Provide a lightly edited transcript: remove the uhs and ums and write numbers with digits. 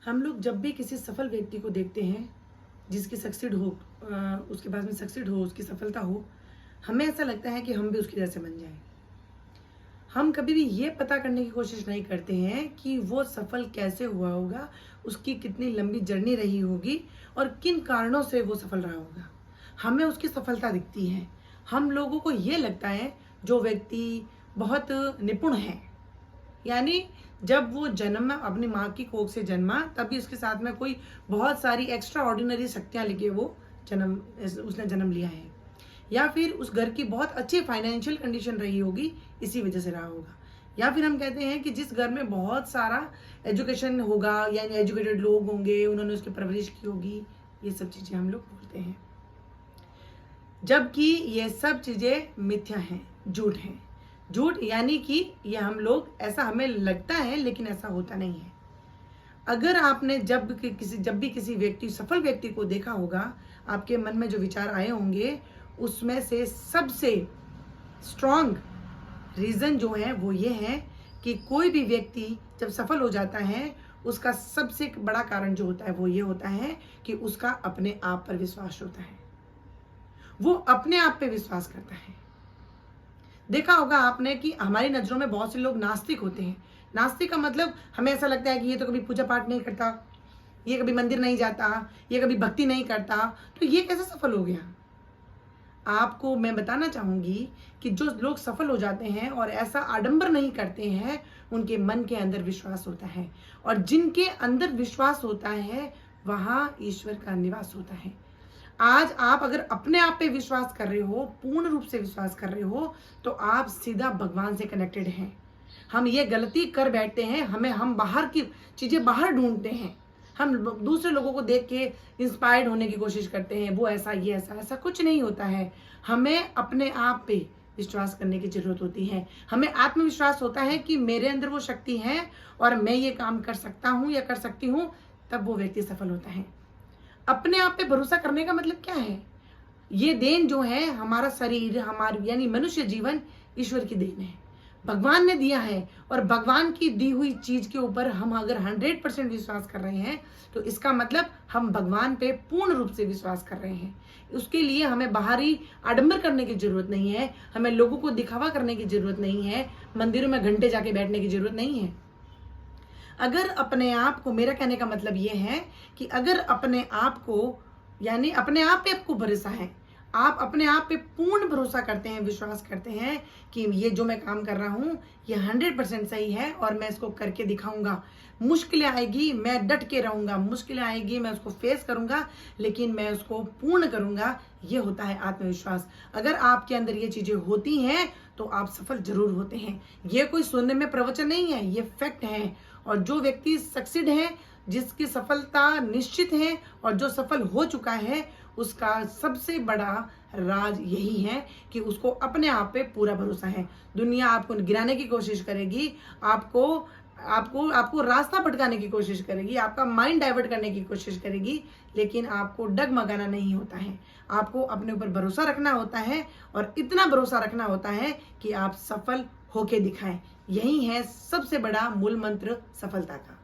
हम लोग जब भी किसी सफल व्यक्ति को देखते हैं जिसकी सक्सीड हो, उसके पास में सक्सीड हो, उसकी सफलता हो, हमें ऐसा लगता है कि हम भी उसकी जैसे बन जाएं। हम कभी भी ये पता करने की कोशिश नहीं करते हैं कि वो सफल कैसे हुआ होगा, उसकी कितनी लंबी जर्नी रही होगी और किन कारणों से वो सफल रहा होगा। हमें उसकी सफलता दिखती है। हम लोगों को ये लगता है जो व्यक्ति बहुत निपुण है, यानी जब वो जन्म अपनी माँ की कोख से जन्मा तभी उसके साथ में कोई बहुत सारी एक्स्ट्रा ऑर्डिनरी शक्तियाँ लेके वो उसने जन्म लिया है, या फिर उस घर की बहुत अच्छी फाइनेंशियल कंडीशन रही होगी, इसी वजह से रहा होगा। या फिर हम कहते हैं कि जिस घर में बहुत सारा एजुकेशन होगा, यानी एजुकेटेड लोग होंगे, उन्होंने उसकी परवरिश की होगी, ये सब चीज़ें हम लोग बोलते हैं। जबकि ये सब चीज़ें मिथ्या हैं, झूठ हैं। झूठ यानी कि ये हम लोग, ऐसा हमें लगता है लेकिन ऐसा होता नहीं है। अगर आपने जब भी किसी व्यक्ति, सफल व्यक्ति को देखा होगा, आपके मन में जो विचार आए होंगे उसमें से सबसे स्ट्रॉन्ग रीज़न जो है वो ये है कि कोई भी व्यक्ति जब सफल हो जाता है, उसका सबसे बड़ा कारण जो होता है वो ये होता है कि उसका अपने आप पर विश्वास होता है। वो अपने आप पे विश्वास करता है। देखा होगा आपने कि हमारी नज़रों में बहुत से लोग नास्तिक होते हैं। नास्तिक का मतलब हमें ऐसा लगता है कि ये तो कभी पूजा पाठ नहीं करता, ये कभी मंदिर नहीं जाता, ये कभी भक्ति नहीं करता, तो ये कैसे सफल हो गया। आपको मैं बताना चाहूँगी कि जो लोग सफल हो जाते हैं और ऐसा आडंबर नहीं करते हैं, उनके मन के अंदर विश्वास होता है, और जिनके अंदर विश्वास होता है वहाँ ईश्वर का निवास होता है। आज आप अगर अपने आप पे विश्वास कर रहे हो, पूर्ण रूप से विश्वास कर रहे हो, तो आप सीधा भगवान से कनेक्टेड हैं। हम ये गलती कर बैठते हैं, हम बाहर की चीज़ें बाहर ढूंढते हैं, हम दूसरे लोगों को देख के इंस्पायर्ड होने की कोशिश करते हैं, वो ऐसा, ये ऐसा। ऐसा कुछ नहीं होता है। हमें अपने आप पे विश्वास करने की जरूरत होती है। हमें आत्मविश्वास होता है कि मेरे अंदर वो शक्ति है और मैं ये काम कर सकता हूँ या कर सकती हूँ, तब वो व्यक्ति सफल होता है। अपने आप पे भरोसा करने का मतलब क्या है? ये देन जो है, हमारा शरीर, हमारी यानी मनुष्य जीवन ईश्वर की देन है, भगवान ने दिया है, और भगवान की दी हुई चीज के ऊपर हम अगर 100% विश्वास कर रहे हैं, तो इसका मतलब हम भगवान पे पूर्ण रूप से विश्वास कर रहे हैं। उसके लिए हमें बाहरी आडंबर करने की जरूरत नहीं है, हमें लोगों को दिखावा करने की जरूरत नहीं है, मंदिरों में घंटे जाके बैठने की जरूरत नहीं है। अगर अपने आप को, मेरा कहने का मतलब ये है कि अगर अपने आप को, यानी अपने आप पे आपको भरोसा है, आप अपने आप पे पूर्ण भरोसा करते हैं, विश्वास करते हैं कि ये जो मैं काम कर रहा हूँ ये 100% सही है और मैं इसको करके दिखाऊंगा। मुश्किलें आएगी, मैं डट के रहूंगा, मुश्किलें आएगी, मैं उसको फेस करूंगा, लेकिन मैं उसको पूर्ण करूंगा। ये होता है आत्मविश्वास। अगर आपके अंदर ये चीजें होती हैं तो आप सफल जरूर होते हैं। ये कोई सुनने में प्रवचन नहीं है, ये फैक्ट है। और जो व्यक्ति सक्सीड है, जिसकी सफलता निश्चित है और जो सफल हो चुका है, उसका सबसे बड़ा राज यही है कि उसको अपने आप पे पूरा भरोसा है। दुनिया आपको गिराने की कोशिश करेगी, आपको आपको आपको रास्ता भटकाने की कोशिश करेगी, आपका माइंड डाइवर्ट करने की कोशिश करेगी, लेकिन आपको डगमगाना नहीं होता है। आपको अपने ऊपर भरोसा रखना होता है, और इतना भरोसा रखना होता है कि आप सफल होके दिखाएं। यही है सबसे बड़ा मूल मंत्र सफलता का।